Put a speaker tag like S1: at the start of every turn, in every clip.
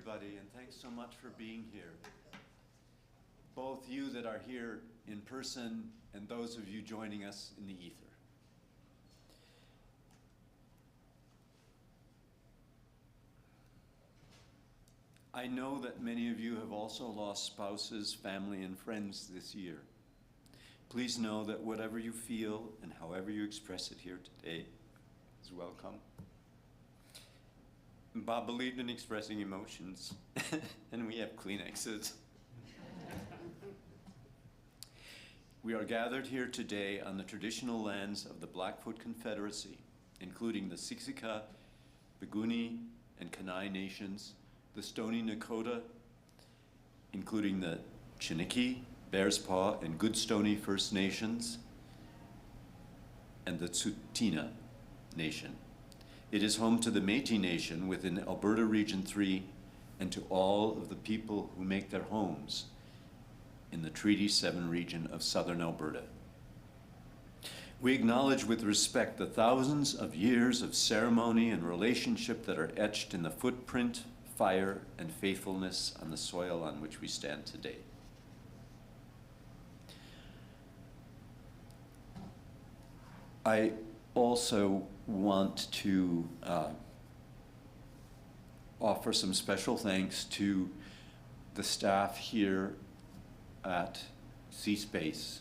S1: everybody, and thanks so much for being here. Both you that are here in person and those of you joining us in the ether. I know that many of you have also lost spouses, family, and friends this year. Please know that whatever you feel and however you express it here today is welcome. Bob believed in expressing emotions, and we have Kleenexes. We are gathered here today on the traditional lands of the Blackfoot Confederacy, including the Siksika, Biguni, and Kainai nations, the Stoney Nakoda, including the Chiniki, Bears Paw, and Goodstoney First Nations, and the Tsuut'ina Nation. It is home to the Métis Nation within Alberta Region 3 and to all of the people who make their homes in the Treaty 7 region of southern Alberta. We acknowledge with respect the thousands of years of ceremony and relationship that are etched in the footprint, fire, and faithfulness on the soil on which we stand today. I also want to offer some special thanks to the staff here at C-Space,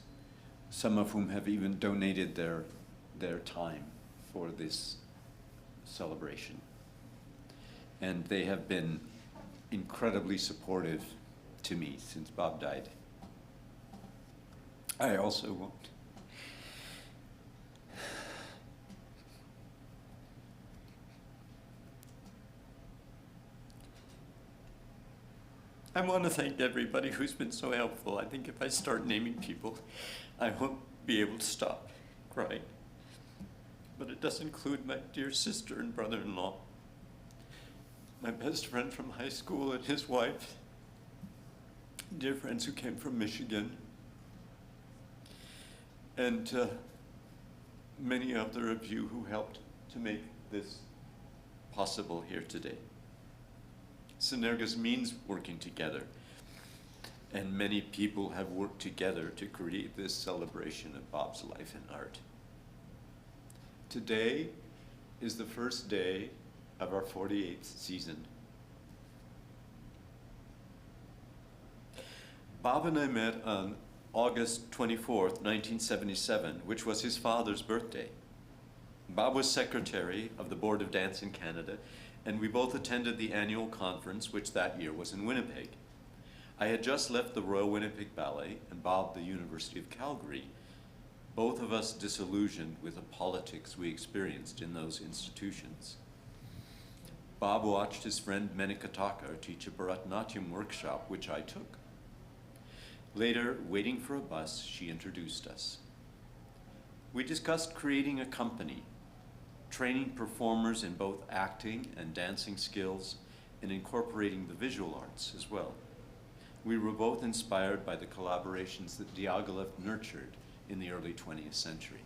S1: some of whom have even donated their time for this celebration. And they have been incredibly supportive to me since Bob died. I also want to thank everybody who's been so helpful. I think if I start naming people, I won't be able to stop crying. But it does include my dear sister and brother-in-law, my best friend from high school and his wife, dear friends who came from Michigan, and many other of you who helped to make this possible here today. Synergis means working together, and many people have worked together to create this celebration of Bob's life and art. Today is the first day of our 48th season. Bob and I met on August 24th, 1977, which was his father's birthday. Bob was secretary of the Board of Dance in Canada, and we both attended the annual conference, which that year was in Winnipeg. I had just left the Royal Winnipeg Ballet, and Bob the University of Calgary, both of us disillusioned with the politics we experienced in those institutions. Bob watched his friend Menika Thakur teach a Bharatanatyam workshop, which I took. Later, waiting for a bus, she introduced us. We discussed creating a company, training performers in both acting and dancing skills, and incorporating the visual arts as well. We were both inspired by the collaborations that Diaghilev nurtured in the early 20th century.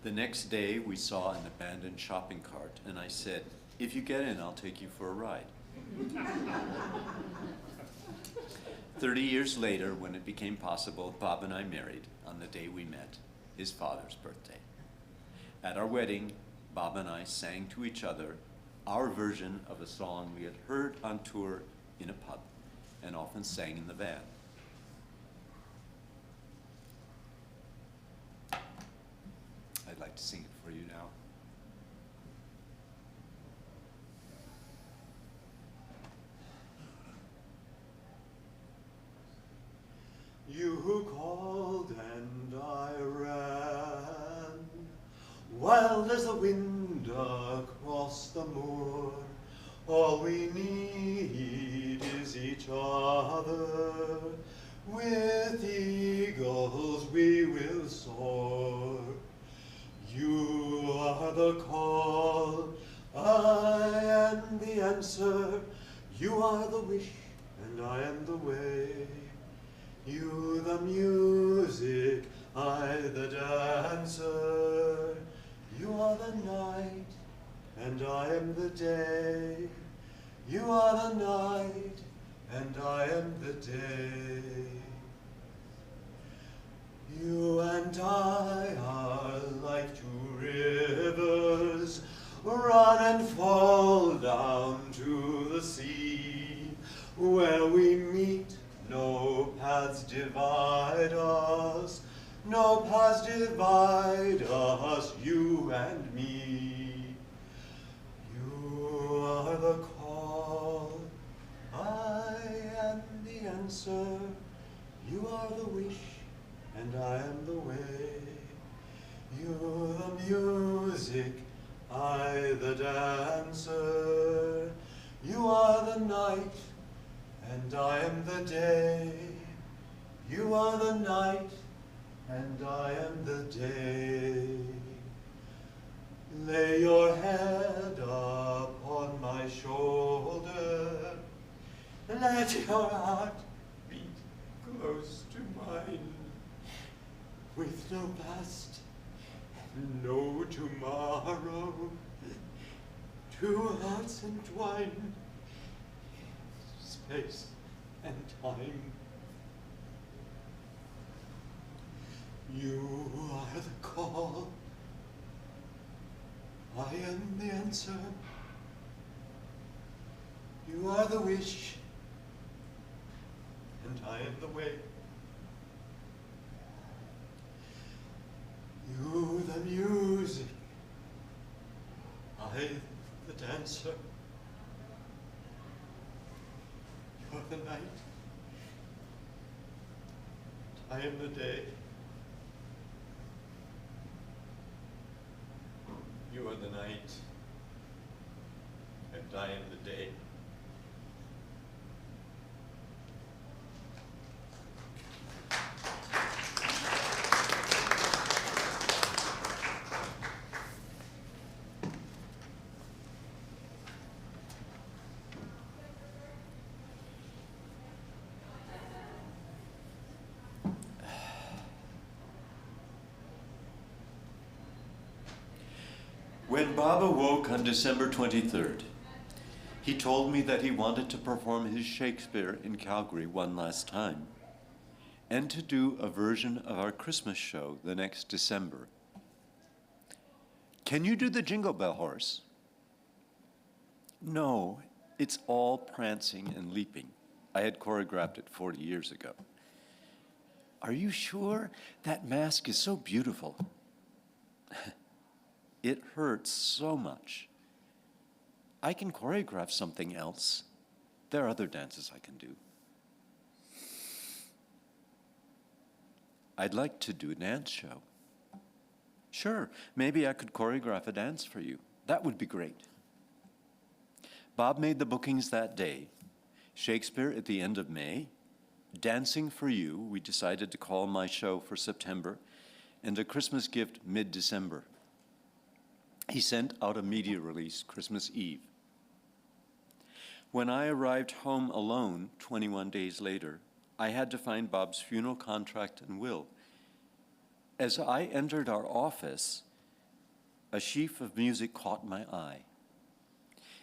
S1: The next day, we saw an abandoned shopping cart, and I said, "If you get in, I'll take you for a ride." 30 years later, when it became possible, Bob and I married on the day we met, his father's birthday. At our wedding, Bob and I sang to each other our version of a song we had heard on tour in a pub and often sang in the van. I'd like to sing it for you now. You called and I ran, wild as the wind across the moor. All we need is each other. With eagles we will soar. You are the call, I am the answer. You are the wish, and I am the way. You the music, I the dancer. You are the night, and I am the day.
S2: You are the night, and I am the day. You and I are like two rivers, run and fall down to the sea. Where we meet, no paths divide us, no paths divide us, you and me. You are the call, I am the answer. You are the wish, and I am the way. You the music, I the dancer. You are the night, and I am the day. You are the night, and I am the day. Lay your head upon my shoulder. Let your heart beat close to mine. With no past and no tomorrow, two hearts entwined, space and time. You are the call, I am the answer. You are the wish, and I am the way. You the music, I the dancer. You're the night, I am the day. You are the night, and I am the day.
S1: When Bob awoke on December 23rd, he told me that he wanted to perform his Shakespeare in Calgary one last time and to do a version of our Christmas show the next December. Can you do the Jingle Bell Horse? No, it's all prancing and leaping. I had choreographed it 40 years ago. Are you sure? That mask is so beautiful. It hurts so much. I can choreograph something else. There are other dances I can do. I'd like to do a dance show. Sure, maybe I could choreograph a dance for you. That would be great. Bob made the bookings that day. Shakespeare at the end of May. Dancing for You, we decided to call my show for September, and a Christmas gift mid-December. He sent out a media release Christmas Eve. When I arrived home alone 21 days later, I had to find Bob's funeral contract and will. As I entered our office, a sheaf of music caught my eye.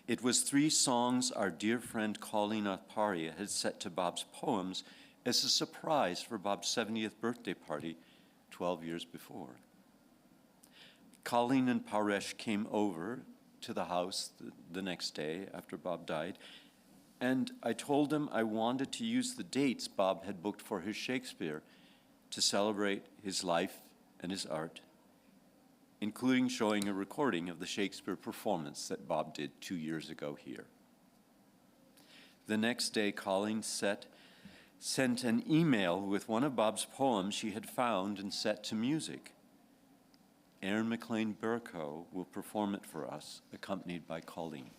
S1: It was 3 songs our dear friend Colleen Atparia had set to Bob's poems as a surprise for Bob's 70th birthday party 12 years before. Colleen and Paresh came over to the house the next day after Bob died, and I told them I wanted to use the dates Bob had booked for his Shakespeare to celebrate his life and his art, including showing a recording of the Shakespeare performance that Bob did 2 years ago here. The next day, Colleen sent an email with one of Bob's poems she had found and set to music. Aaron McLean Burko will perform it for us, accompanied by Colleen.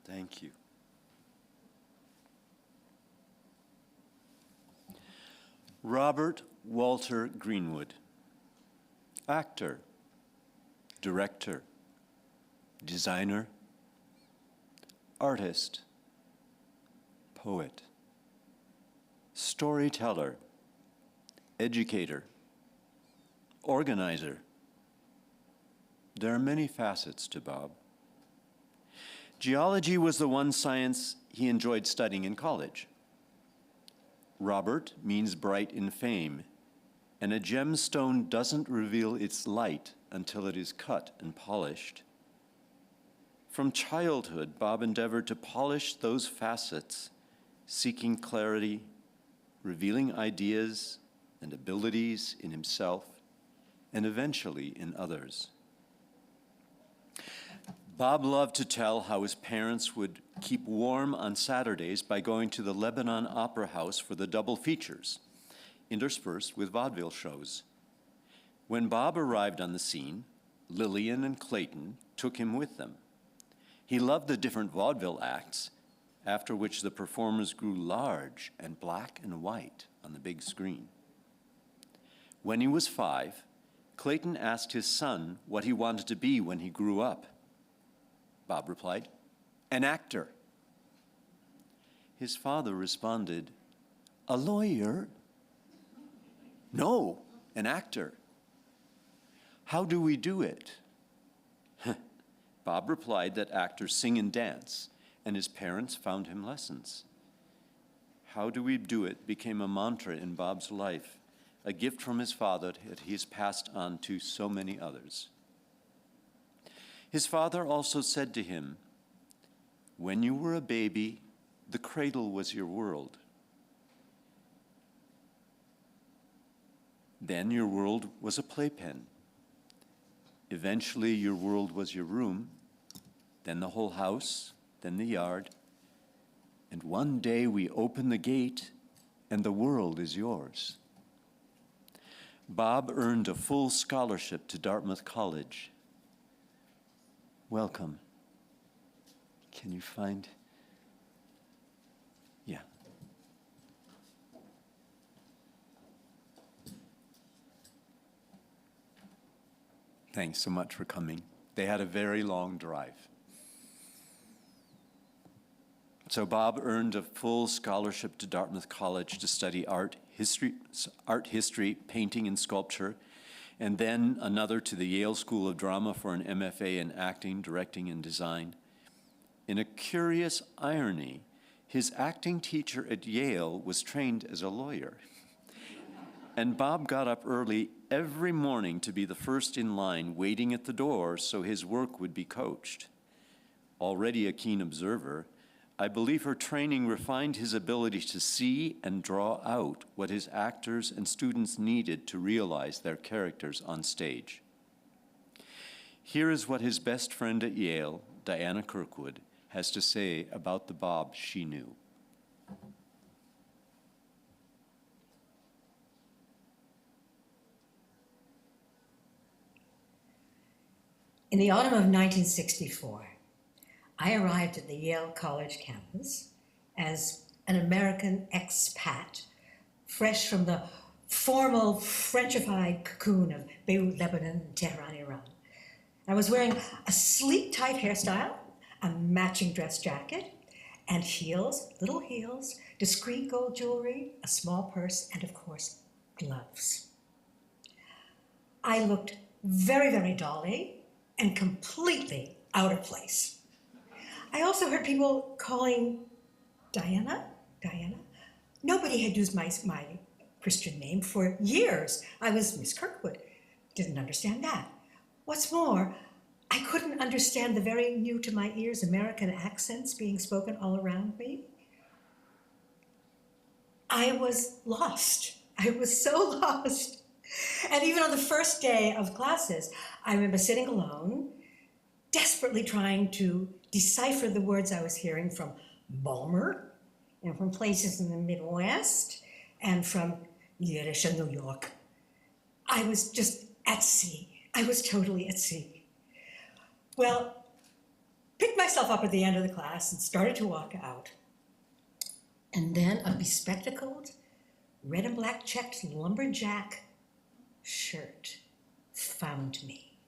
S1: Thank you. Robert Walter Greenwood, actor, director, designer, artist, poet, storyteller, educator, organizer. There are many facets to Bob. Geology was the one science he enjoyed studying in college. Robert means bright in fame, and a gemstone doesn't reveal its light until it is cut and polished. From childhood, Bob endeavored to polish those facets, seeking clarity, revealing ideas and abilities in himself, and eventually in others. Bob loved to tell how his parents would keep warm on Saturdays by going to the Lebanon Opera House for the double features, interspersed with vaudeville shows. When Bob arrived on the scene, Lillian and Clayton took him with them. He loved the different vaudeville acts, after which the performers grew large and black and white on the big screen. When he was 5, Clayton asked his son what he wanted to be when he grew up. Bob replied, "An actor." His father responded, "A lawyer?" "No, an actor." "How do we do it?" Bob replied that actors sing and dance, and his parents found him lessons. How do we do it became a mantra in Bob's life, a gift from his father that he has passed on to so many others. His father also said to him, "When you were a baby, the cradle was your world. Then your world was a playpen. Eventually your world was your room, then the whole house, then the yard. And one day we open the gate and the world is yours." Bob earned a full scholarship to Dartmouth College. Welcome. Can you find? Yeah. Thanks so much for coming. They had a very long drive. So Bob earned a full scholarship to Dartmouth College to study art history, painting and sculpture, and then another to the Yale School of Drama for an MFA in acting, directing, and design. In a curious irony, his acting teacher at Yale was trained as a lawyer. And Bob got up early every morning to be the first in line, waiting at the door so his work would be coached. Already a keen observer, I believe her training refined his ability to see and draw out what his actors and students needed to realize their characters on stage. Here is what his best friend at Yale, Diana Kirkwood, has to say about the Bob she knew.
S3: In the autumn of 1964, I arrived at the Yale College campus as an American expat, fresh from the formal Frenchified cocoon of Beirut, Lebanon, and Tehran, Iran. I was wearing a sleek, tight hairstyle, a matching dress jacket, and heels, little heels, discreet gold jewelry, a small purse, and of course, gloves. I looked very, very dolly and completely out of place. I also heard people calling Diana. Nobody had used my Christian name for years. I was Miss Kirkwood. Didn't understand that. What's more, I couldn't understand the very new to my ears American accents being spoken all around me. I was lost. I was so lost. And even on the first day of classes, I remember sitting alone, desperately trying to decipher the words I was hearing from Balmer and from places in the Midwest and from Yiddish and New York. I was just at sea. I was totally at sea. Well, picked myself up at the end of the class and started to walk out. And then a bespectacled, red and black checked lumberjack shirt found me.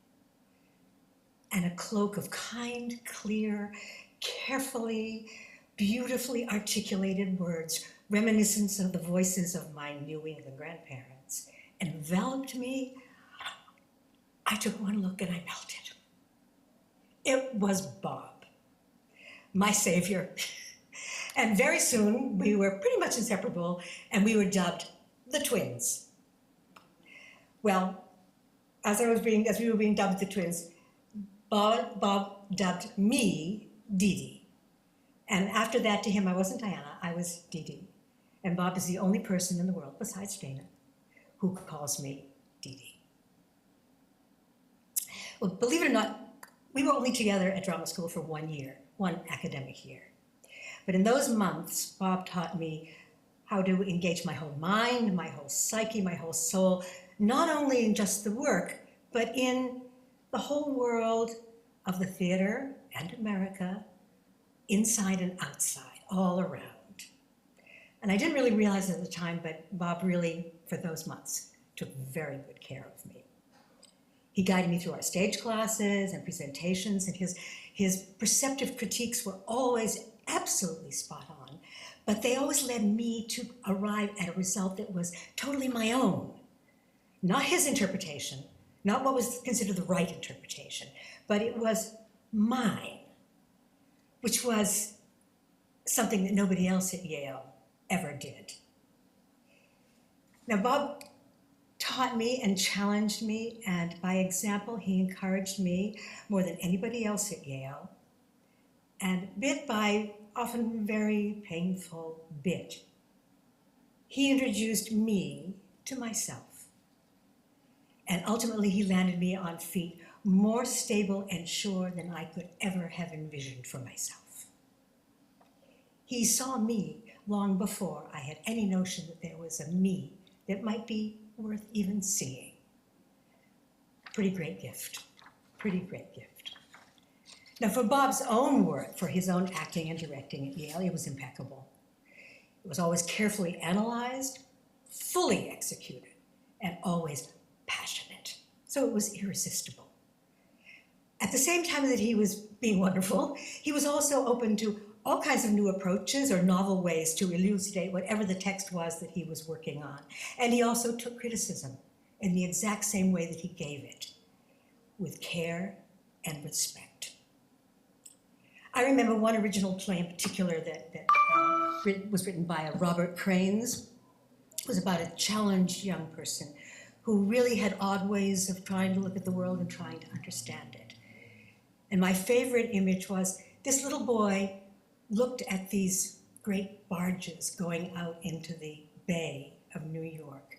S3: And a cloak of kind, clear, carefully, beautifully articulated words, reminiscent of the voices of my New England grandparents, enveloped me. I took one look and I melted. It was Bob, my savior. And very soon we were pretty much inseparable, and we were dubbed the twins. Well, as we were being dubbed the twins, Bob dubbed me Dee Dee. And after that, to him, I wasn't Diana, I was Dee Dee. And Bob is the only person in the world, besides Dana, who calls me Dee Dee. Well, believe it or not, we were only together at drama school for 1 year, one academic year. But in those months, Bob taught me how to engage my whole mind, my whole psyche, my whole soul, not only in just the work, but in the whole world of the theater and America, inside and outside, all around. And I didn't really realize it at the time, but Bob really, for those months, took very good care of me. He guided me through our stage classes and presentations, and his perceptive critiques were always absolutely spot on, but they always led me to arrive at a result that was totally my own. Not his interpretation, not what was considered the right interpretation, but it was mine, which was something that nobody else at Yale ever did. Now, Bob taught me and challenged me, and by example, he encouraged me more than anybody else at Yale. And bit by often very painful bit, he introduced me to myself. And ultimately, he landed me on feet more stable and sure than I could ever have envisioned for myself. He saw me long before I had any notion that there was a me that might be worth even seeing. Pretty great gift, pretty great gift. Now, for Bob's own work, for his own acting and directing at Yale, it was impeccable. It was always carefully analyzed, fully executed, and always passionate. So it was irresistible. At the same time that he was being wonderful, he was also open to all kinds of new approaches or novel ways to elucidate whatever the text was that he was working on. And he also took criticism in the exact same way that he gave it, with care and respect. I remember one original play in particular that was written by Robert Cranes. It was about a challenged young person who really had odd ways of trying to look at the world and trying to understand it. And my favorite image was this little boy looked at these great barges going out into the Bay of New York,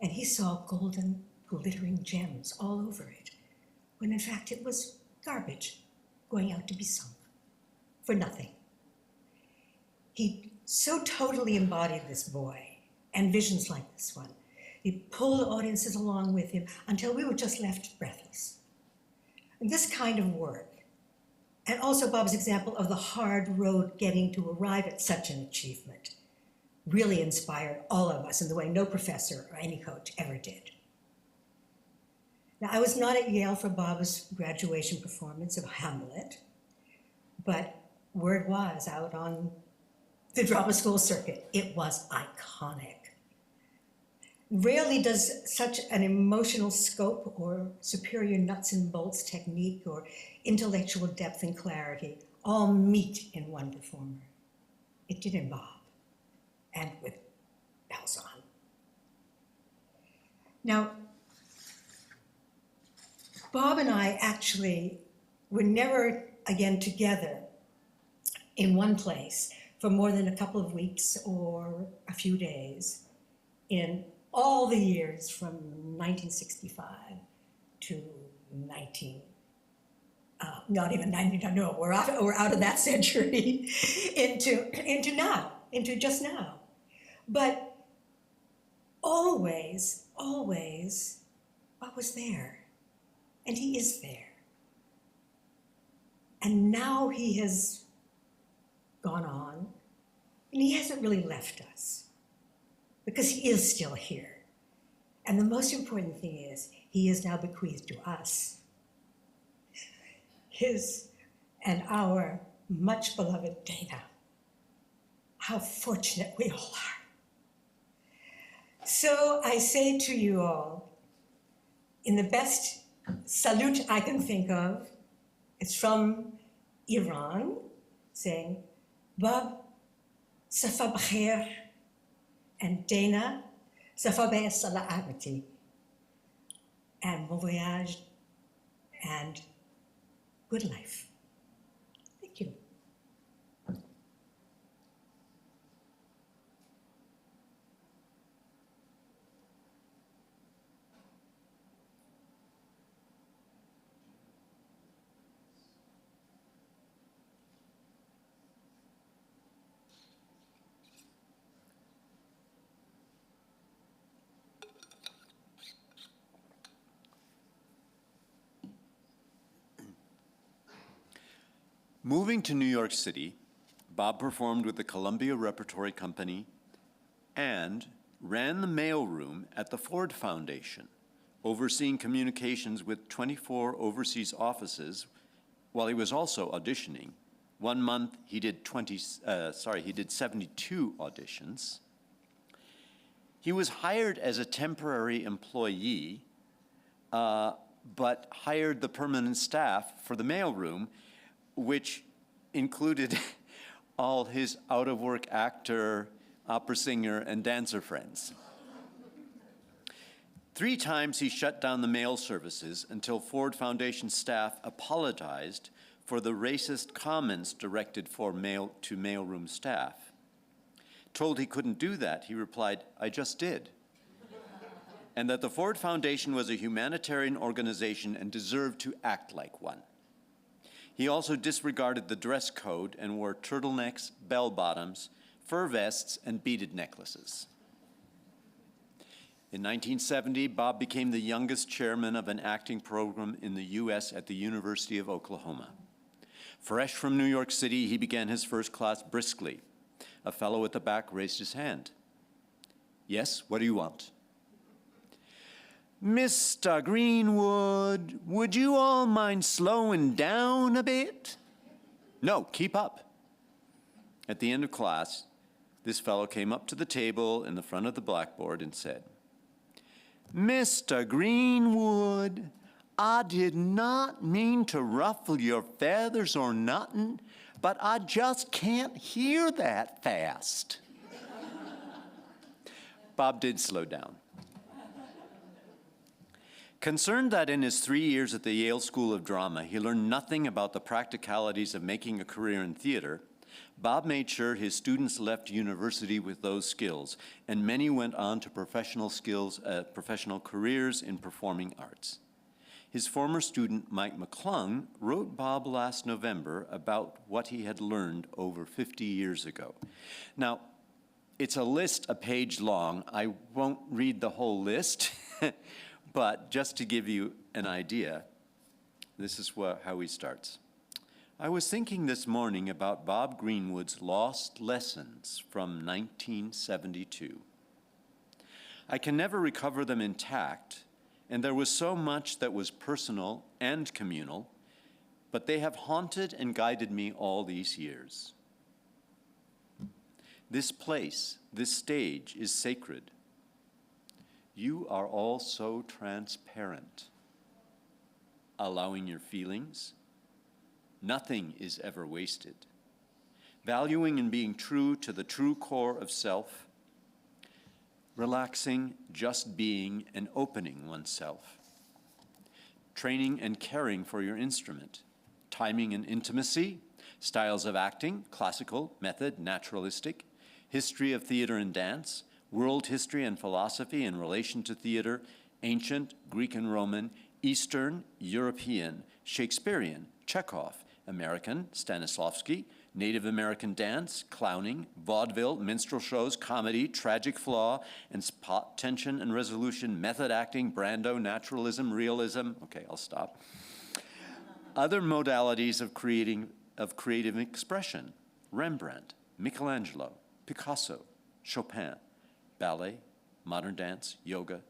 S3: and he saw golden, glittering gems all over it, when in fact it was garbage going out to be sunk for nothing. He so totally embodied this boy and visions like this one. He pulled audiences along with him until we were just left breathless. And this kind of work, and also Bob's example of the hard road getting to arrive at such an achievement, really inspired all of us in the way no professor or any coach ever did. Now, I was not at Yale for Bob's graduation performance of Hamlet, but word was out on the drama school circuit. It was iconic. Rarely does such an emotional scope or superior nuts and bolts technique or intellectual depth and clarity all meet in one performer. It did in Bob, and with bells on. Now, Bob and I actually were never again together in one place for more than a couple of weeks or a few days in all the years from 1965 to not even 19, no, we're out of that century into just now. But always, Bob was there, and he is there. And now he has gone on, and he hasn't really left us because he is still here. And the most important thing is he is now bequeathed to us his and our much beloved Dana. How fortunate we all are. So I say to you all, in the best salute I can think of, it's from Iran, saying, Bob, safa bkhair, and Dana, safa salaamati, and bon voyage, and good life. Thank you.
S1: Moving to New York City, Bob performed with the Columbia Repertory Company and ran the mailroom at the Ford Foundation, overseeing communications with 24 overseas offices while he was also auditioning. One month he did 72 auditions. He was hired as a temporary employee, but hired the permanent staff for the mailroom, which included all his out-of-work actor, opera singer, and dancer friends. 3 times he shut down the mail services until Ford Foundation staff apologized for the racist comments directed to mailroom staff. Told he couldn't do that, he replied, "I just did." And that the Ford Foundation was a humanitarian organization and deserved to act like one. He also disregarded the dress code and wore turtlenecks, bell-bottoms, fur vests, and beaded necklaces. In 1970, Bob became the youngest chairman of an acting program in the U.S. at the University of Oklahoma. Fresh from New York City, he began his first class briskly. A fellow at the back raised his hand. "Yes, what do you want?" "Mr. Greenwood, would you all mind slowing down a bit?" "No, keep up." At the end of class, this fellow came up to the table in the front of the blackboard and said, "Mr. Greenwood, I did not mean to ruffle your feathers or nothing, but I just can't hear that fast." Bob did slow down. Concerned that in his 3 years at the Yale School of Drama, he learned nothing about the practicalities of making a career in theater, Bob made sure his students left university with those skills, and many went on to professional careers in performing arts. His former student, Mike McClung, wrote Bob last November about what he had learned over 50 years ago. Now, it's a list a page long. I won't read the whole list. But just to give you an idea, this is how he starts. "I was thinking this morning about Bob Greenwood's lost lessons from 1972. I can never recover them intact, and there was so much that was personal and communal, but they have haunted and guided me all these years. This place, this stage is sacred. You are all so transparent, allowing your feelings. Nothing is ever wasted. Valuing and being true to the true core of self. Relaxing, just being, and opening oneself. Training and caring for your instrument. Timing and intimacy. Styles of acting, classical, method, naturalistic. History of theater and dance. World history and philosophy in relation to theater, ancient, Greek and Roman, Eastern, European, Shakespearean, Chekhov, American, Stanislavski, Native American dance, clowning, vaudeville, minstrel shows, comedy, tragic flaw, and spot tension and resolution, method acting, Brando, naturalism, realism." Okay, I'll stop. Other modalities of creative expression: Rembrandt, Michelangelo, Picasso, Chopin, ballet, modern dance, yoga,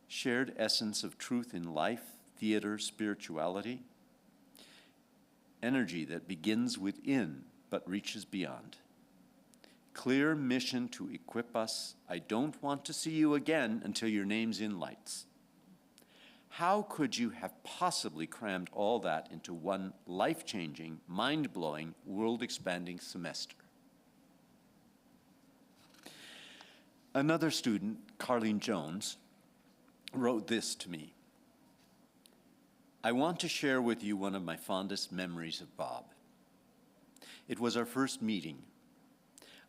S1: shared essence of truth in life, theater, spirituality, energy that begins within but reaches beyond. Clear mission to equip us. I don't want to see you again until your name's in lights. How could you have possibly crammed all that into one life-changing, mind-blowing, world-expanding semester? Another student, Carlene Jones, wrote this to me. I want to share with you one of my fondest memories of Bob. It was our first meeting.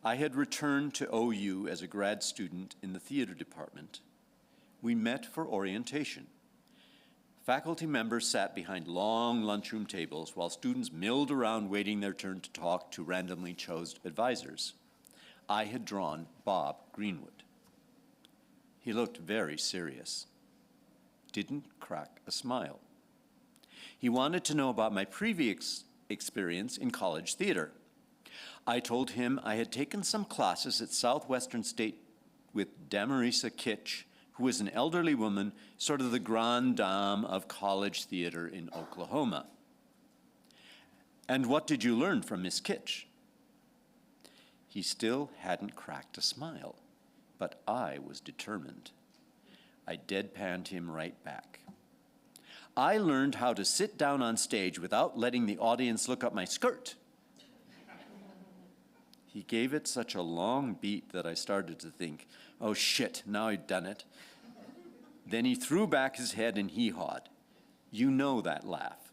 S1: I had returned to OU as a grad student in the theater department. We met for orientation. Faculty members sat behind long lunchroom tables while students milled around waiting their turn to talk to randomly chosen advisors. I had drawn Bob Greenwood. He looked very serious. Didn't crack a smile. He wanted to know about my previous experience in college theater. I told him I had taken some classes at Southwestern State with Damarisa Kitch, who was an elderly woman, sort of the grande dame of college theater in Oklahoma. And what did you learn from Miss Kitch? He still hadn't cracked a smile, but I was determined. I deadpanned him right back. I learned how to sit down on stage without letting the audience look up my skirt. He gave it such a long beat that I started to think, oh shit, now I've done it. Then he threw back his head and hee-hawed. You know that laugh.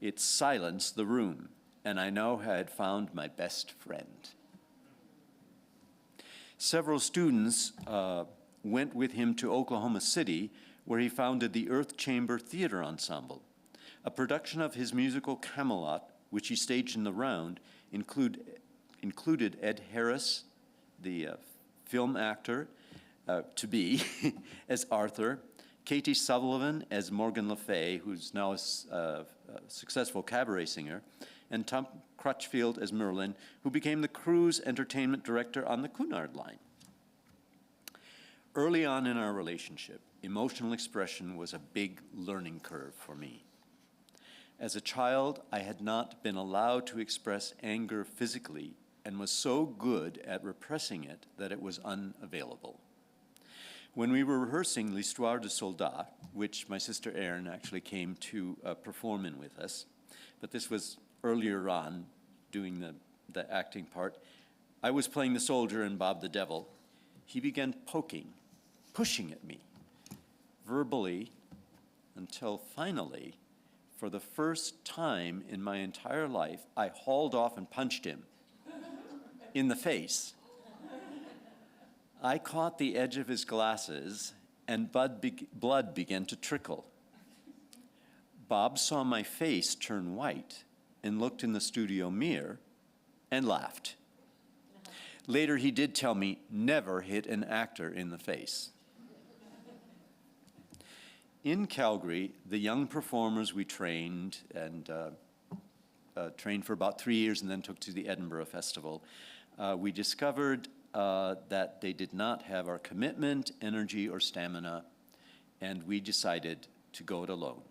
S1: It silenced the room, and I now had found my best friend. Several students went with him to Oklahoma City, where he founded the Earth Chamber Theater Ensemble. A production of his musical Camelot, which he staged in the round, included Ed Harris, the film actor, to be, as Arthur, Katie Sullivan as Morgan Le Fay, who's now a successful cabaret singer, and Tom Crutchfield as Merlin, who became the cruise entertainment director on the Cunard Line. Early on in our relationship, emotional expression was a big learning curve for me. As a child, I had not been allowed to express anger physically and was so good at repressing it that it was unavailable. When we were rehearsing L'Histoire de Soldat, which my sister Erin actually came to perform in with us, but this was earlier on doing the acting part, I was playing the soldier and Bob the devil. He began pushing at me, verbally, until finally, for the first time in my entire life, I hauled off and punched him in the face. I caught the edge of his glasses, and blood began to trickle. Bob saw my face turn white and looked in the studio mirror and laughed. Later, he did tell me, never hit an actor in the face. In Calgary, the young performers we trained, and trained for about 3 years and then took to the Edinburgh Festival, we discovered that they did not have our commitment, energy, or stamina, and we decided to go it alone,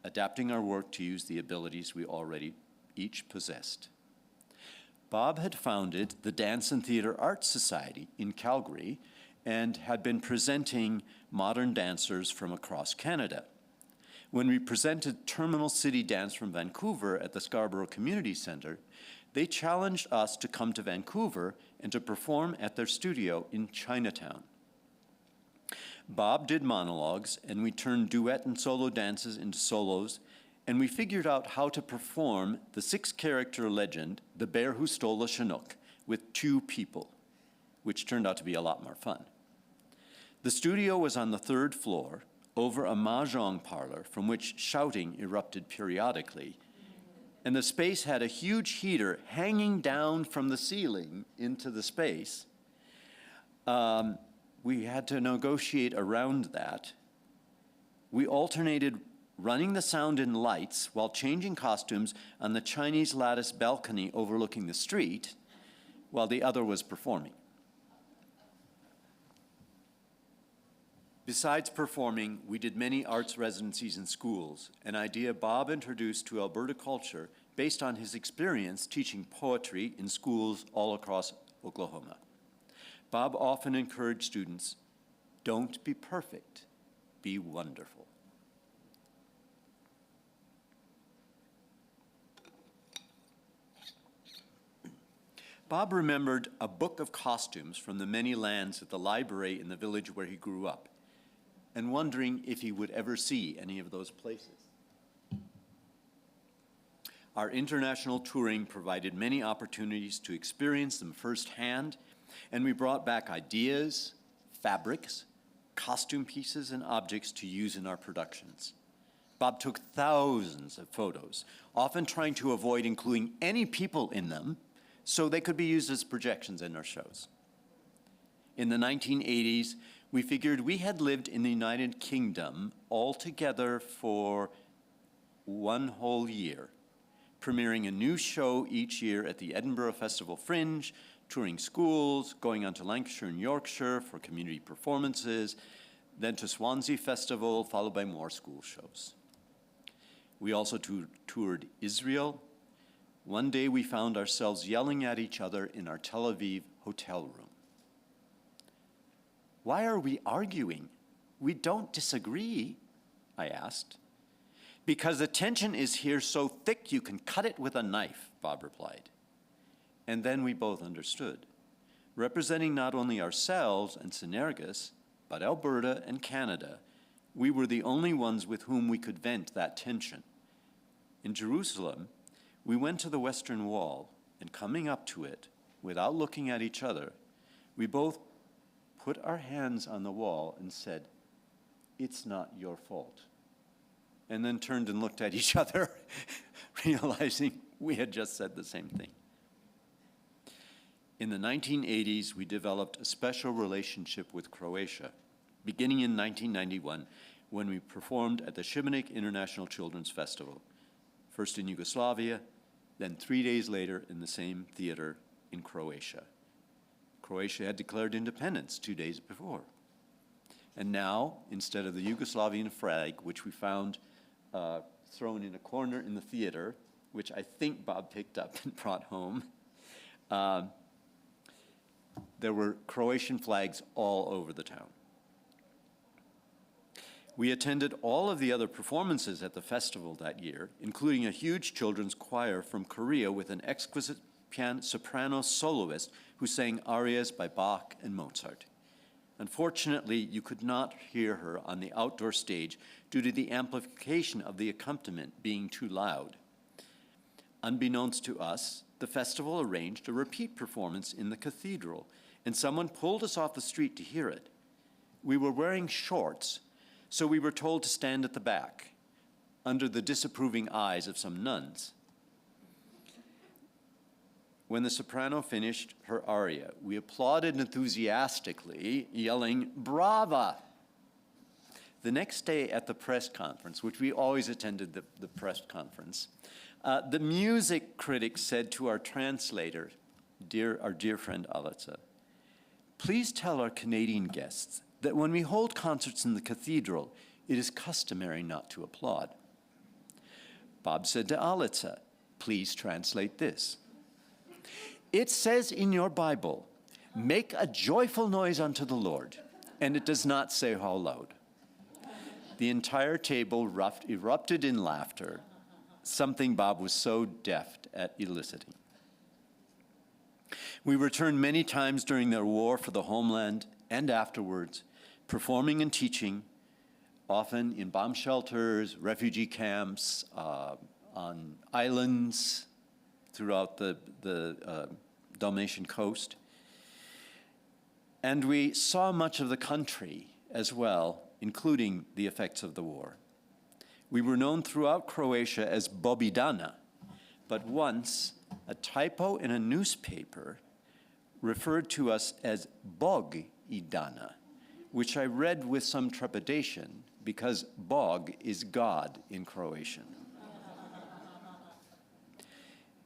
S1: adapting our work to use the abilities we already each possessed. Bob had founded the Dance and Theatre Arts Society in Calgary and had been presenting modern dancers from across Canada. When we presented Terminal City Dance from Vancouver at the Scarborough Community Centre, they challenged us to come to Vancouver and to perform at their studio in Chinatown. Bob did monologues, and we turned duet and solo dances into solos, and we figured out how to perform the 6-character legend, The Bear Who Stole a Chinook, with 2 people, which turned out to be a lot more fun. The studio was on the 3rd floor, over a mahjong parlor from which shouting erupted periodically, and the space had a huge heater hanging down from the ceiling into the space. We had to negotiate around that. We alternated running the sound and lights while changing costumes on the Chinese lattice balcony overlooking the street, while the other was performing. Besides performing, we did many arts residencies in schools, an idea Bob introduced to Alberta culture based on his experience teaching poetry in schools all across Oklahoma. Bob often encouraged students, don't be perfect, be wonderful. Bob remembered a book of costumes from the many lands at the library in the village where he grew up, and wondering if he would ever see any of those places. Our international touring provided many opportunities to experience them firsthand, and we brought back ideas, fabrics, costume pieces, and objects to use in our productions. Bob took thousands of photos, often trying to avoid including any people in them so they could be used as projections in our shows. In the 1980s, we figured we had lived in the United Kingdom altogether for one whole year, premiering a new show each year at the Edinburgh Festival Fringe, touring schools, going on to Lancashire and Yorkshire for community performances, then to Swansea Festival, followed by more school shows. We also toured Israel. One day we found ourselves yelling at each other in our Tel Aviv hotel room. Why are we arguing? We don't disagree, I asked. Because the tension is here so thick you can cut it with a knife, Bob replied. And then we both understood. Representing not only ourselves and Synergus, but Alberta and Canada, we were the only ones with whom we could vent that tension. In Jerusalem, we went to the Western Wall, and coming up to it, without looking at each other, we both put our hands on the wall and said, "It's not your fault." And then turned and looked at each other, realizing we had just said the same thing. In the 1980s, we developed a special relationship with Croatia, beginning in 1991, when we performed at the Šibenik International Children's Festival, first in Yugoslavia, then 3 days later in the same theater in Croatia. Croatia had declared independence 2 days before. And now, instead of the Yugoslavian flag, which we found thrown in a corner in the theater, which I think Bob picked up and brought home, there were Croatian flags all over the town. We attended all of the other performances at the festival that year, including a huge children's choir from Korea with an exquisite soprano soloist who sang arias by Bach and Mozart. Unfortunately, you could not hear her on the outdoor stage due to the amplification of the accompaniment being too loud. Unbeknownst to us, the festival arranged a repeat performance in the cathedral, and someone pulled us off the street to hear it. We were wearing shorts, so we were told to stand at the back, under the disapproving eyes of some nuns. When the soprano finished her aria, we applauded enthusiastically, yelling, "Brava!" The next day at the press conference, which we always attended the press conference, the music critic said to our translator, our dear friend Alitza, "Please tell our Canadian guests that when we hold concerts in the cathedral, it is customary not to applaud." Bob said to Alitza, "Please translate this. It says in your Bible, 'Make a joyful noise unto the Lord,' and it does not say how loud." The entire table erupted in laughter, something Bob was so deft at eliciting. We returned many times during the war for the homeland and afterwards, performing and teaching, often in bomb shelters, refugee camps, on islands throughout the Dalmatian coast. And we saw much of the country as well, including the effects of the war. We were known throughout Croatia as Bobidana, but once a typo in a newspaper referred to us as Bog Idana, which I read with some trepidation because Bog is God in Croatian.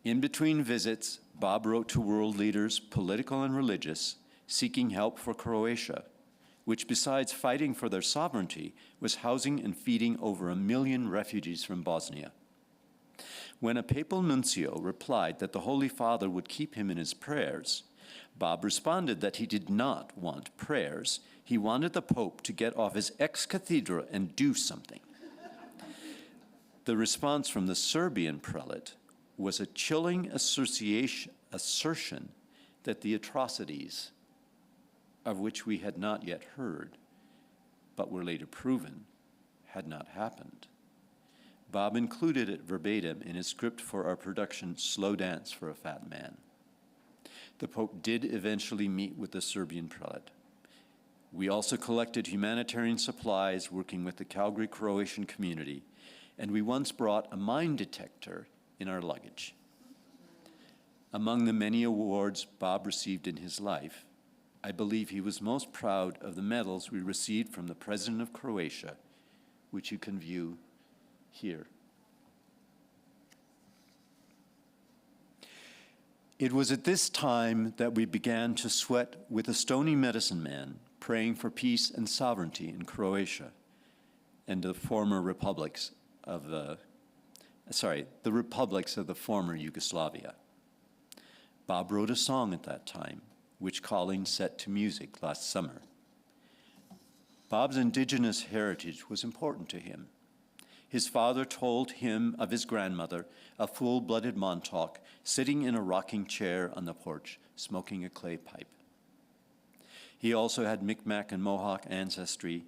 S1: In between visits, Bob wrote to world leaders, political and religious, seeking help for Croatia, which besides fighting for their sovereignty, was housing and feeding over 1 million refugees from Bosnia. When a papal nuncio replied that the Holy Father would keep him in his prayers, Bob responded that he did not want prayers. He wanted the Pope to get off his ex-cathedra and do something. The response from the Serbian prelate was a chilling assertion that the atrocities, of which we had not yet heard, but were later proven, had not happened. Bob included it verbatim in his script for our production, Slow Dance for a Fat Man. The Pope did eventually meet with the Serbian prelate. We also collected humanitarian supplies working with the Calgary Croatian community, and we once brought a mine detector in our luggage. Among the many awards Bob received in his life, I believe he was most proud of the medals we received from the President of Croatia, which you can view here. It was at this time that we began to sweat with a stony medicine man praying for peace and sovereignty in Croatia and the republics of the former Yugoslavia. Bob wrote a song at that time, which Colleen set to music last summer. Bob's indigenous heritage was important to him. His father told him of his grandmother, a full-blooded Montauk, sitting in a rocking chair on the porch, smoking a clay pipe. He also had Micmac and Mohawk ancestry,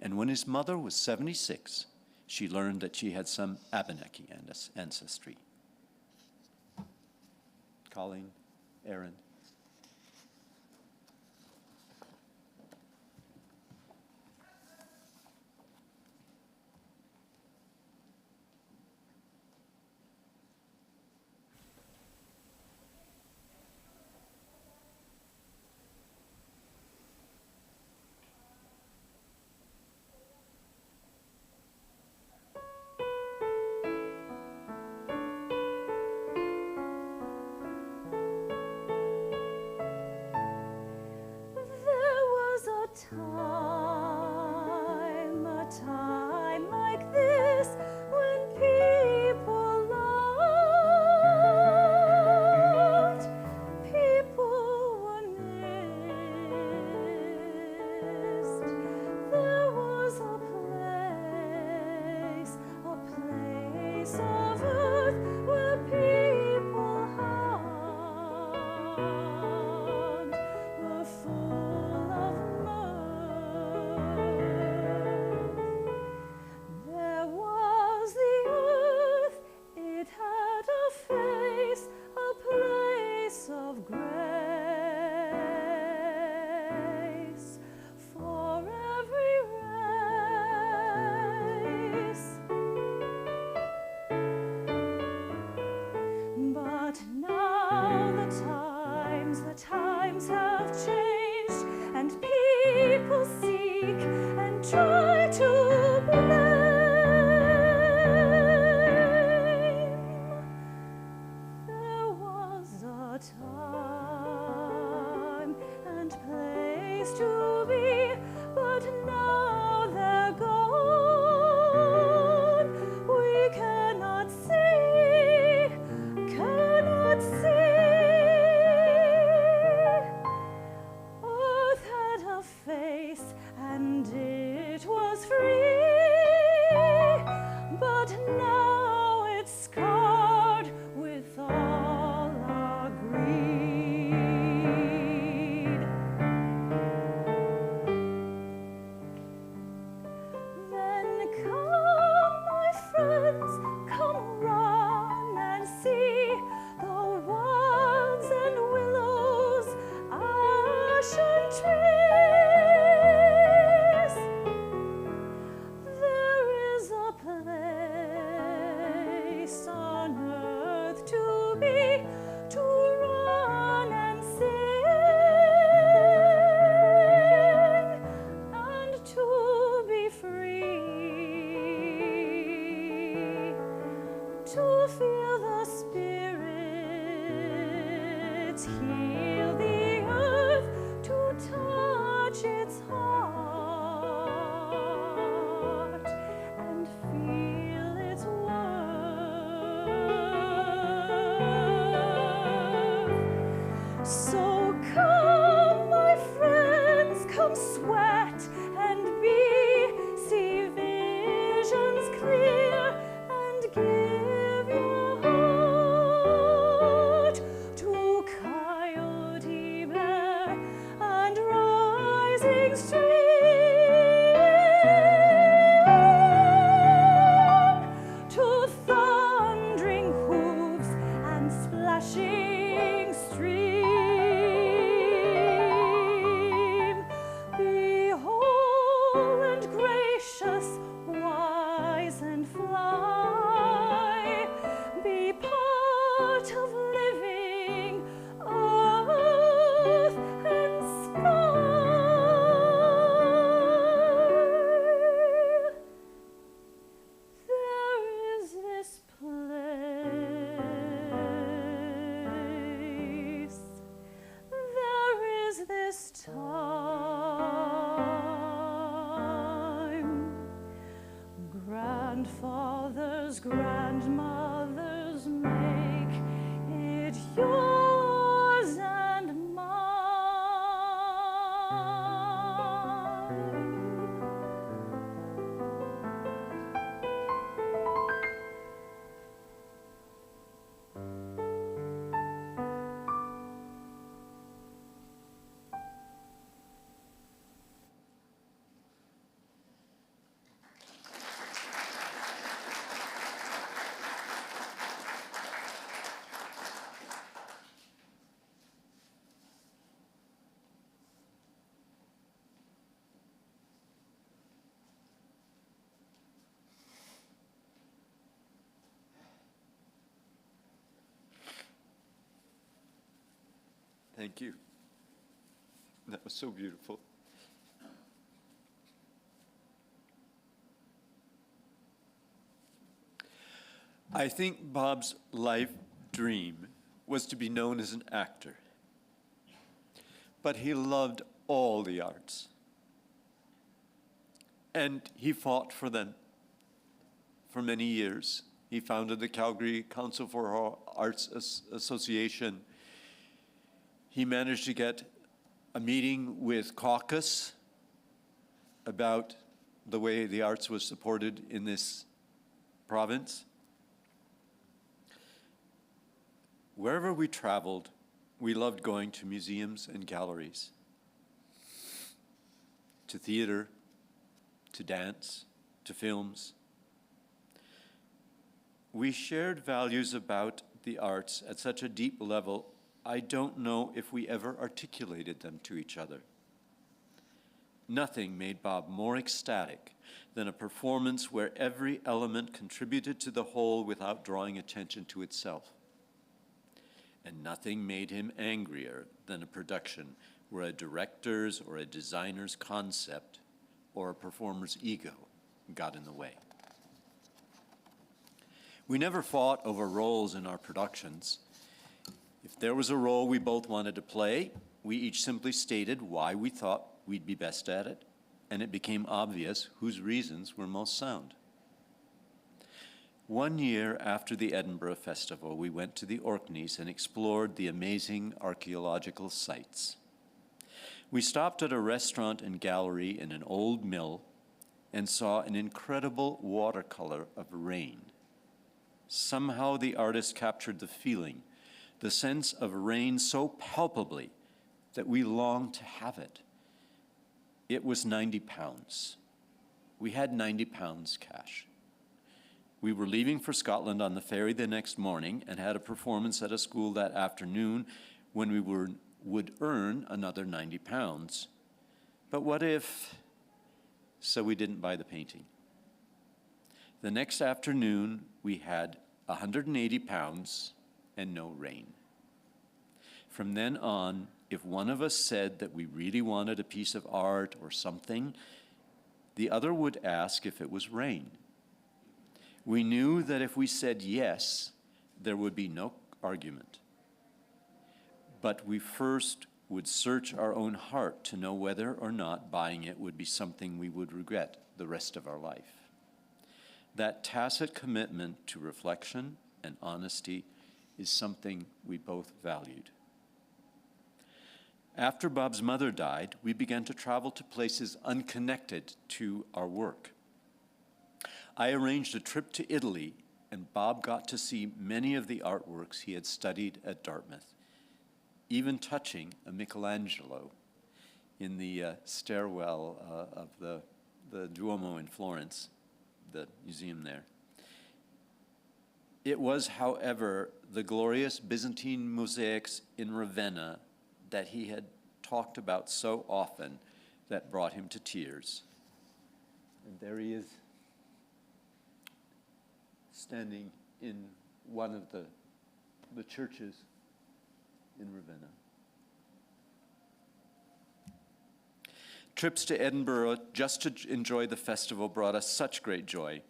S1: and when his mother was 76, she learned that she had some Abenaki ancestry. Colleen, Aaron.
S4: A time like this when people loved, people were missed. There was a place of earth where people hugged, were full of there was the earth, it had a face, a place of grace for every race. to feel the Spirit heal the earth, to touch its heart and feel its worth. So come, my friends, come sweat and be, see visions clear, and give your heart to Coyote Bear and rising stream, to thundering hooves and splashing stream. Be whole and gracious, wise and fly. Be part of living earth and sky. There is this place, there is this time. Grandfathers, grandmothers, make it yours and mine.
S1: Thank you. That was so beautiful. I think Bob's life dream was to be known as an actor, but he loved all the arts, and he fought for them for many years. He founded the Calgary Council for Arts Association. He managed to get a meeting with caucus about the way the arts was supported in this province. Wherever we traveled, we loved going to museums and galleries, to theater, to dance, to films. We shared values about the arts at such a deep level, I don't know if we ever articulated them to each other. Nothing made Bob more ecstatic than a performance where every element contributed to the whole without drawing attention to itself. And nothing made him angrier than a production where a director's or a designer's concept or a performer's ego got in the way. We never fought over roles in our productions. If there was a role we both wanted to play, we each simply stated why we thought we'd be best at it, and it became obvious whose reasons were most sound. One year after the Edinburgh Festival, we went to the Orkneys and explored the amazing archaeological sites. We stopped at a restaurant and gallery in an old mill and saw an incredible watercolor of rain. Somehow the artist captured the feeling, the sense of rain so palpably that we longed to have it. It was 90 pounds. We had 90 pounds cash. We were leaving for Scotland on the ferry the next morning and had a performance at a school that afternoon when we would earn another 90 pounds. But what if? So we didn't buy the painting. The next afternoon, we had 180 pounds and no rain. From then on, if one of us said that we really wanted a piece of art or something, the other would ask if it was rain. We knew that if we said yes, there would be no argument. But we first would search our own heart to know whether or not buying it would be something we would regret the rest of our life. That tacit commitment to reflection and honesty is something we both valued. After Bob's mother died, we began to travel to places unconnected to our work. I arranged a trip to Italy, and Bob got to see many of the artworks he had studied at Dartmouth, even touching a Michelangelo in the stairwell of the Duomo in Florence, the museum there. It was, however, the glorious Byzantine mosaics in Ravenna that he had talked about so often that brought him to tears. And there he is, standing in one of the churches in Ravenna. Trips to Edinburgh just to enjoy the festival brought us such great joy.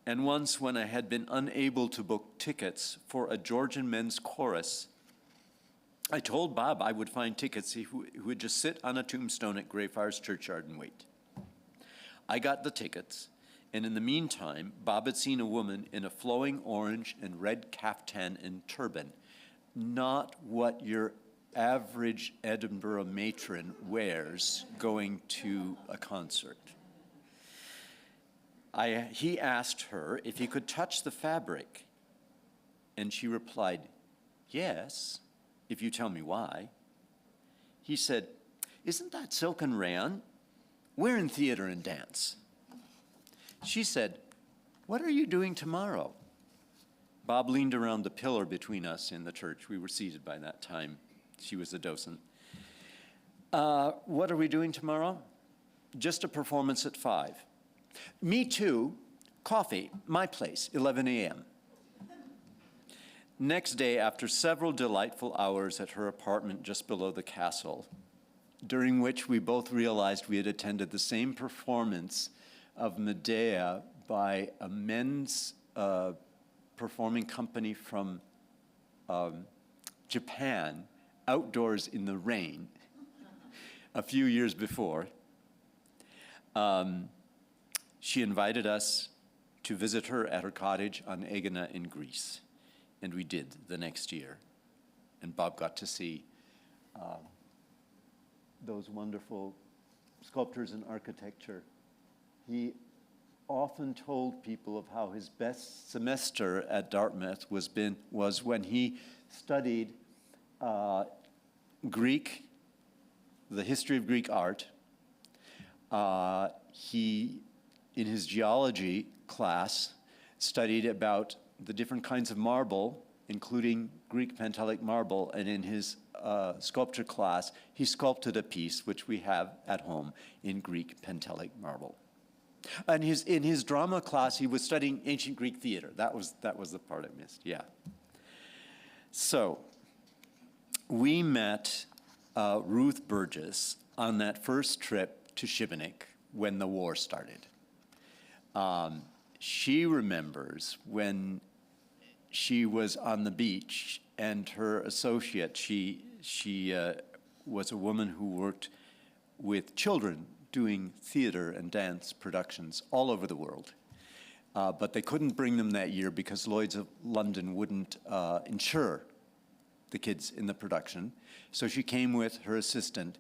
S1: And once, when I had been unable to book tickets for a Georgian men's chorus, I told Bob I would find tickets who would just sit on a tombstone at Greyfriars Churchyard and wait. I got the tickets, and in the meantime, Bob had seen a woman in a flowing orange and red caftan and turban, not what your average Edinburgh matron wears going to a concert. He asked her if he could touch the fabric, and she replied, "Yes, if you tell me why." He said, "Isn't that silk and rayon? We're in theater and dance." She said, "What are you doing tomorrow?" Bob leaned around the pillar between us in the church. We were seated by that time. She was a docent. "What are we doing tomorrow?" "Just a performance at 5. "Me too. Coffee, my place, 11 a.m. Next day, after several delightful hours at her apartment just below the castle, during which we both realized we had attended the same performance of Medea by a men's performing company from Japan, outdoors in the rain, a few years before, she invited us to visit her at her cottage on Aegina in Greece. And we did the next year. And Bob got to see those wonderful sculptures and architecture. He often told people of how his best semester at Dartmouth was when he studied Greek, the history of Greek art. He, in his geology class, studied about the different kinds of marble, including Greek Pentelic marble, and in his sculpture class, he sculpted a piece which we have at home in Greek Pentelic marble. And in his drama class, he was studying ancient Greek theater. That was the part I missed, yeah. So, we met Ruth Burgess on that first trip to Šibenik when the war started. She remembers when she was on the beach and her associate, she was a woman who worked with children doing theater and dance productions all over the world. But they couldn't bring them that year because Lloyd's of London wouldn't insure the kids in the production. So she came with her assistant,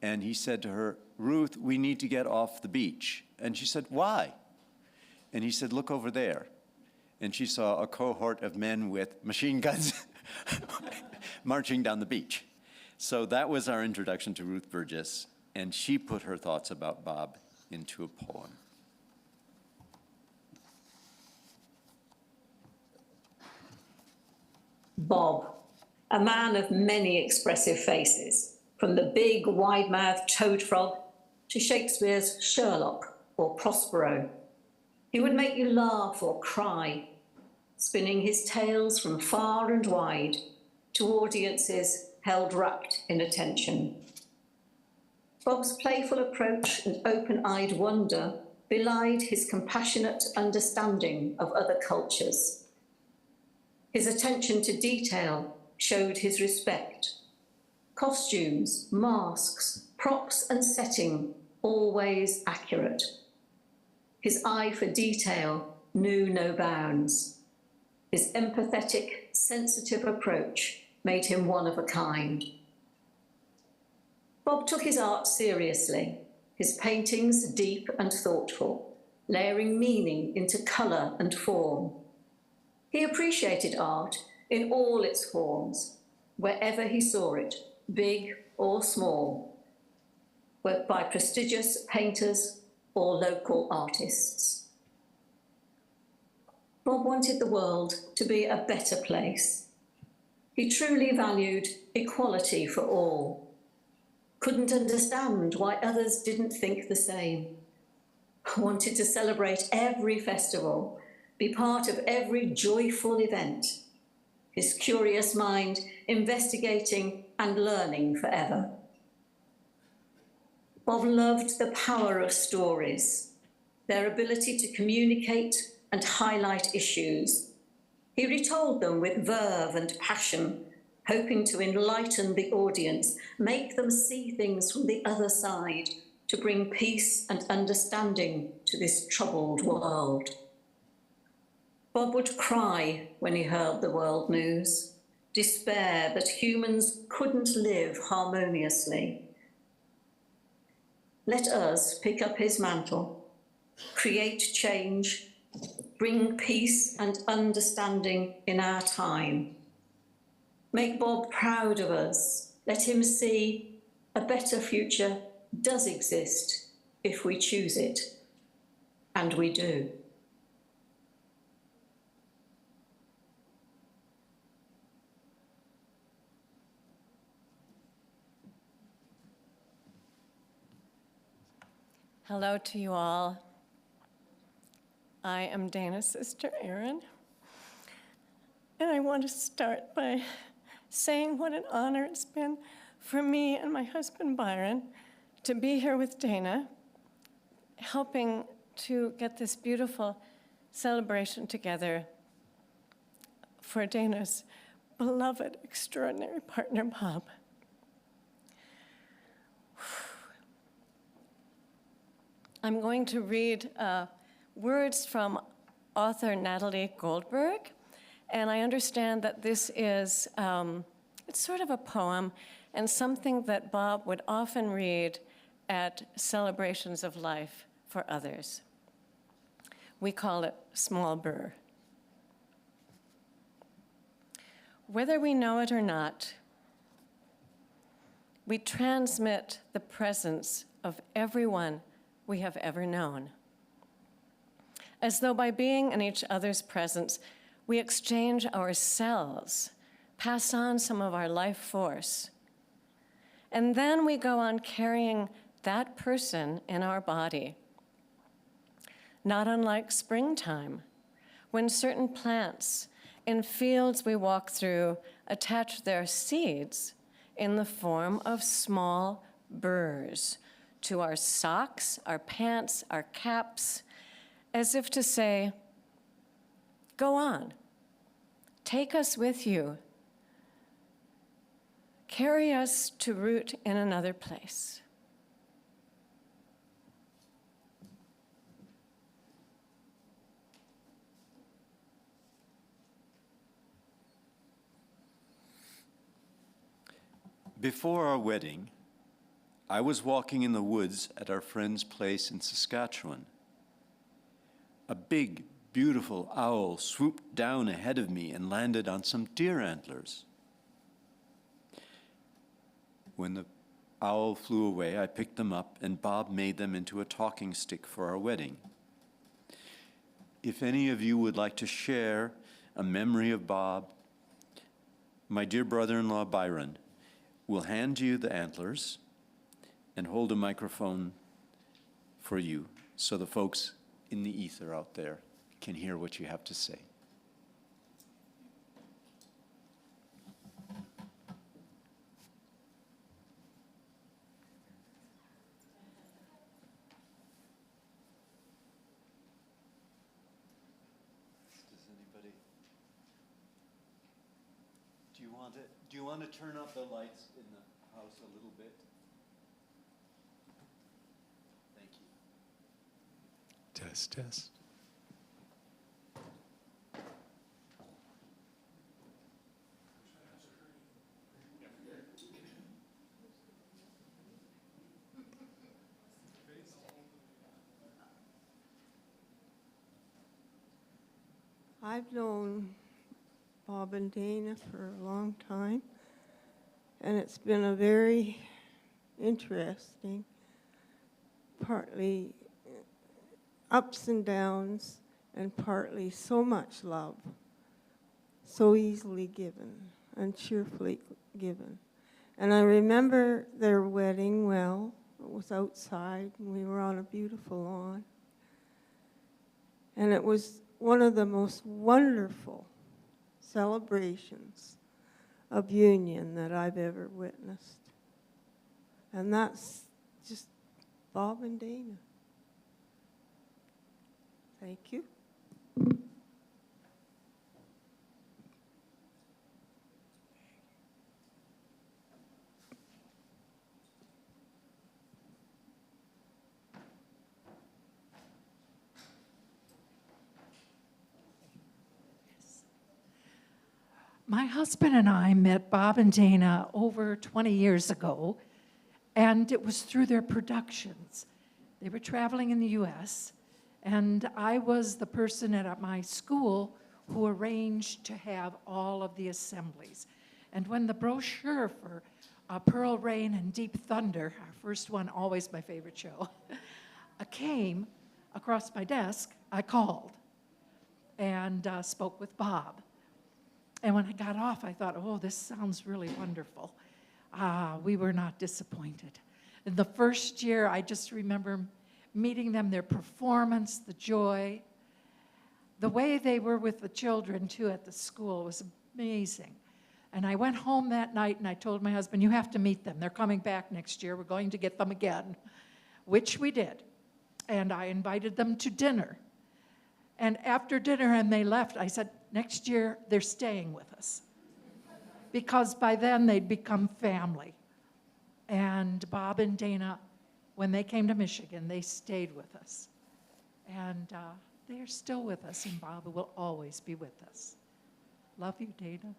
S1: and he said to her, "Ruth, we need to get off the beach." And she said, "Why?" And he said, "Look over there." And she saw a cohort of men with machine guns marching down the beach. So that was our introduction to Ruth Burgess, and she put her thoughts about Bob into a poem.
S5: Bob, a man of many expressive faces, from the big, wide-mouthed toad frog to Shakespeare's Sherlock or Prospero. He would make you laugh or cry, spinning his tales from far and wide to audiences held rapt in attention. Bob's playful approach and open-eyed wonder belied his compassionate understanding of other cultures. His attention to detail showed his respect. Costumes, masks, props and setting, always accurate. His eye for detail knew no bounds. His empathetic, sensitive approach made him one of a kind. Bob took his art seriously, his paintings deep and thoughtful, layering meaning into colour and form. He appreciated art in all its forms, wherever he saw it, big or small, by prestigious painters or local artists. Bob wanted the world to be a better place. He truly valued equality for all, couldn't understand why others didn't think the same, wanted to celebrate every festival, be part of every joyful event, his curious mind investigating and learning forever. Bob loved the power of stories, their ability to communicate and highlight issues. He retold them with verve and passion, hoping to enlighten the audience, make them see things from the other side, to bring peace and understanding to this troubled world. Bob would cry when he heard the world news, despair that humans couldn't live harmoniously. Let us pick up his mantle, create change, bring peace and understanding in our time. Make Bob proud of us. Let him see a better future does exist if we choose it, and we do.
S6: Hello to you all. I am Dana's sister, Erin, and I want to start by saying what an honor it's been for me and my husband, Byron, to be here with Dana, helping to get this beautiful celebration together for Dana's beloved, extraordinary partner, Bob. I'm going to read words from author Natalie Goldberg, and I understand that this is, it's sort of a poem and something that Bob would often read at celebrations of life for others. We call it Small Burr. Whether we know it or not, we transmit the presence of everyone we have ever known. As though by being in each other's presence, we exchange ourselves, pass on some of our life force, and then we go on carrying that person in our body. Not unlike springtime, when certain plants in fields we walk through attach their seeds in the form of small burrs to our socks, our pants, our caps, as if to say, go on, take us with you, carry us to root in another place.
S1: Before our wedding, I was walking in the woods at our friend's place in Saskatchewan. A big, beautiful owl swooped down ahead of me and landed on some deer antlers. When the owl flew away, I picked them up, and Bob made them into a talking stick for our wedding. If any of you would like to share a memory of Bob, my dear brother-in-law Byron will hand you the antlers and hold a microphone for you so the folks in the ether out there can hear what you have to say. do you want to turn up the lights in the house a little bit? Thank you.
S2: Test, test.
S7: I've known Bob and Dana for a long time, and it's been a very interesting, partly ups and downs, and partly so much love, so easily given and cheerfully given. And I remember their wedding well. It was outside, and we were on a beautiful lawn. And it was one of the most wonderful celebrations of union that I've ever witnessed. And that's just Bob and Dana. Thank you.
S8: My husband and I met Bob and Dana over 20 years ago, and it was through their productions. They were traveling in the U.S., and I was the person at my school who arranged to have all of the assemblies. And when the brochure for Pearl Rain and Deep Thunder, our first one, always my favorite show, came across my desk, I called and spoke with Bob. And when I got off, I thought, oh, this sounds really wonderful. We were not disappointed. In the first year, I just remember meeting them, their performance, the joy. The way they were with the children, too, at the school was amazing. And I went home that night, and I told my husband, you have to meet them. They're coming back next year. We're going to get them again, which we did. And I invited them to dinner. And after dinner, and they left, I said, next year, they're staying with us. Because by then, they'd become family. And Bob and Dana, when they came to Michigan, they stayed with us. And they're still with us, and Bob will always be with us. Love you, Dana.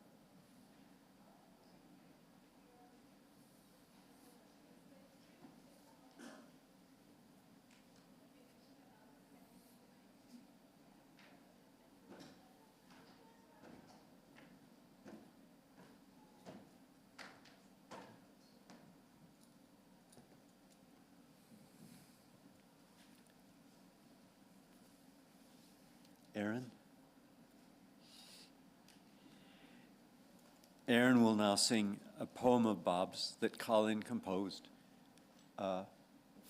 S1: Aaron? Aaron will now sing a poem of Bob's that Colin composed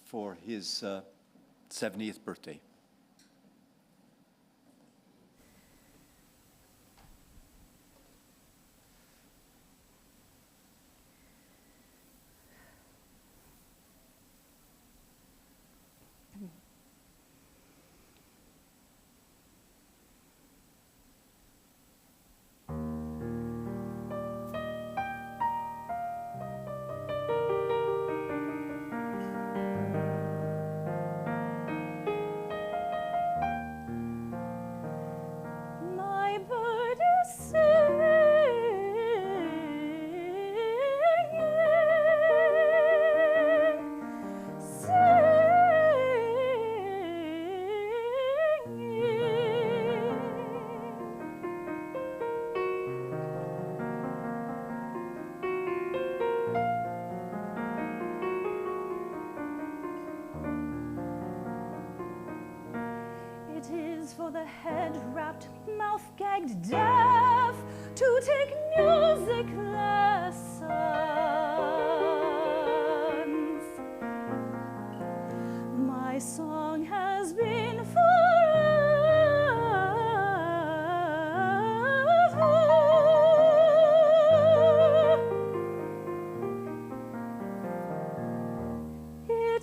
S1: for his 70th birthday.
S4: My bird is It is for the head-wrapped, mouth-gagged deaf to take music lessons. My song has been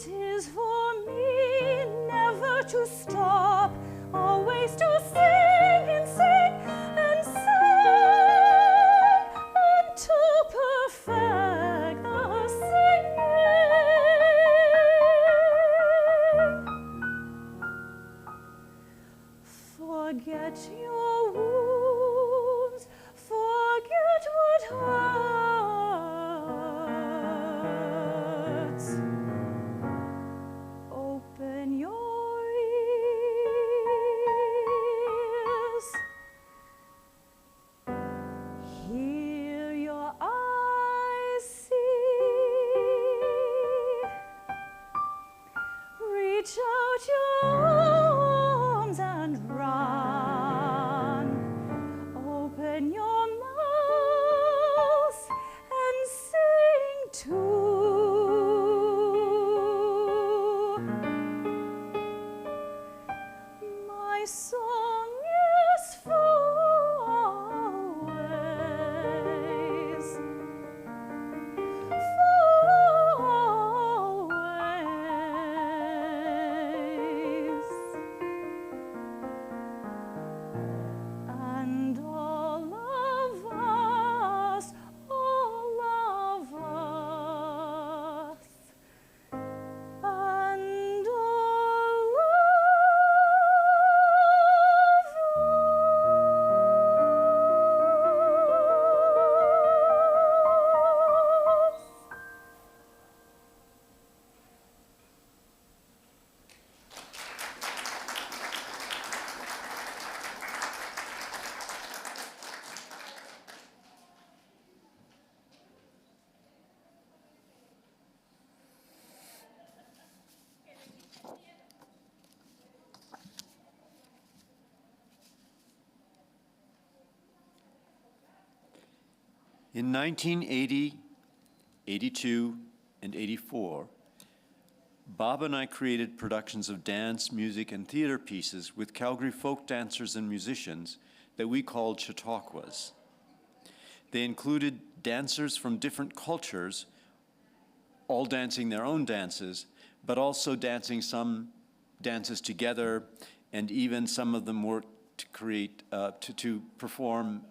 S4: It is for me never to stop, always to sing and sing and
S1: In 1980, 82, and 84, Bob and I created productions of dance, music, and theater pieces with Calgary folk dancers and musicians that we called Chautauquas. They included dancers from different cultures, all dancing their own dances, but also dancing some dances together, and even some of them worked to create, to perform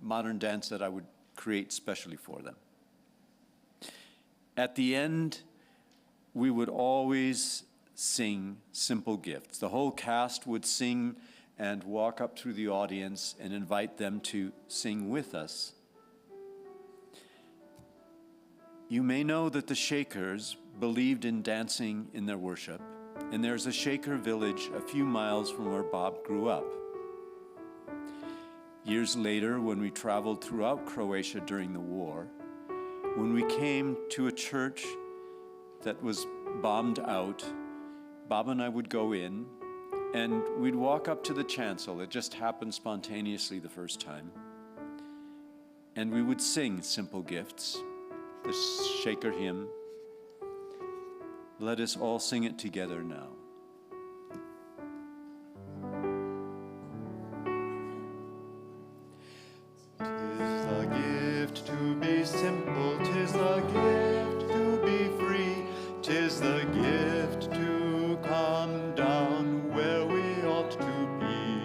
S1: modern dance that I would create specially for them. At the end, we would always sing Simple Gifts. The whole cast would sing and walk up through the audience and invite them to sing with us. You may know that the Shakers believed in dancing in their worship, and there's a Shaker village a few miles from where Bob grew up. Years later, when we traveled throughout Croatia during the war, when we came to a church that was bombed out, Bob and I would go in, and we'd walk up to the chancel. It just happened spontaneously the first time. And we would sing Simple Gifts, the Shaker hymn. Let us all sing it together now.
S2: Tis the gift to be simple, tis the gift to be free, tis the gift to come down where we ought to be.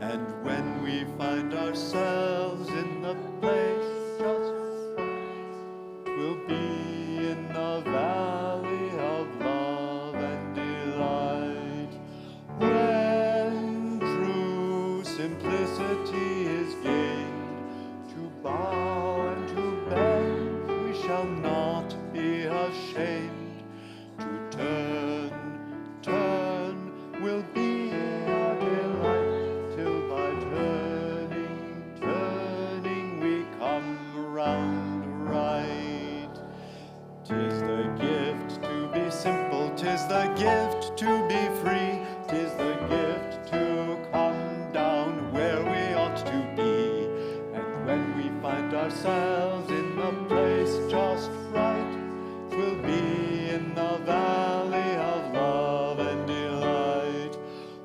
S2: And when we find ourselves in the place just right, we'll be in the valley of love and delight. When true simplicity is gained, to bow and to bend, we shall not be ashamed. To turn will be our delight, till by turning we come round right. Tis the gift to be simple, tis the gift to be free, tis the gift to come down where we ought to be. And when we find ourselves in the place just right, we'll be in the valley of love and delight.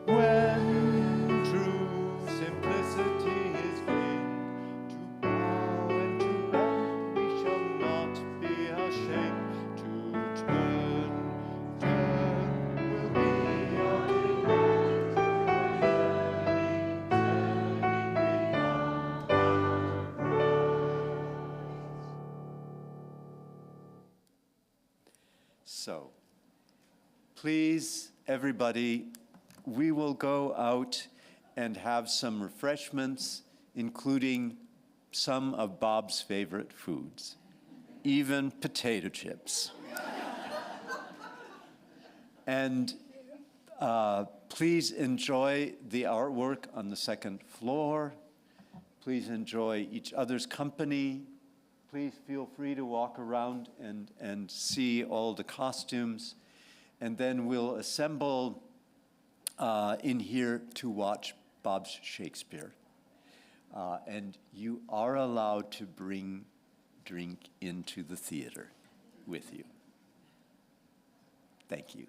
S2: When true simplicity is gained, to bow and to bend, we shall not be ashamed. To turn will be our delight. Turning we come.
S1: So, please, everybody, we will go out and have some refreshments, including some of Bob's favorite foods, even potato chips. And please enjoy the artwork on the second floor. Please enjoy each other's company. Please feel free to walk around and see all the costumes. And then we'll assemble in here to watch Bob's Shakespeare. And you are allowed to bring drink into the theater with you. Thank you.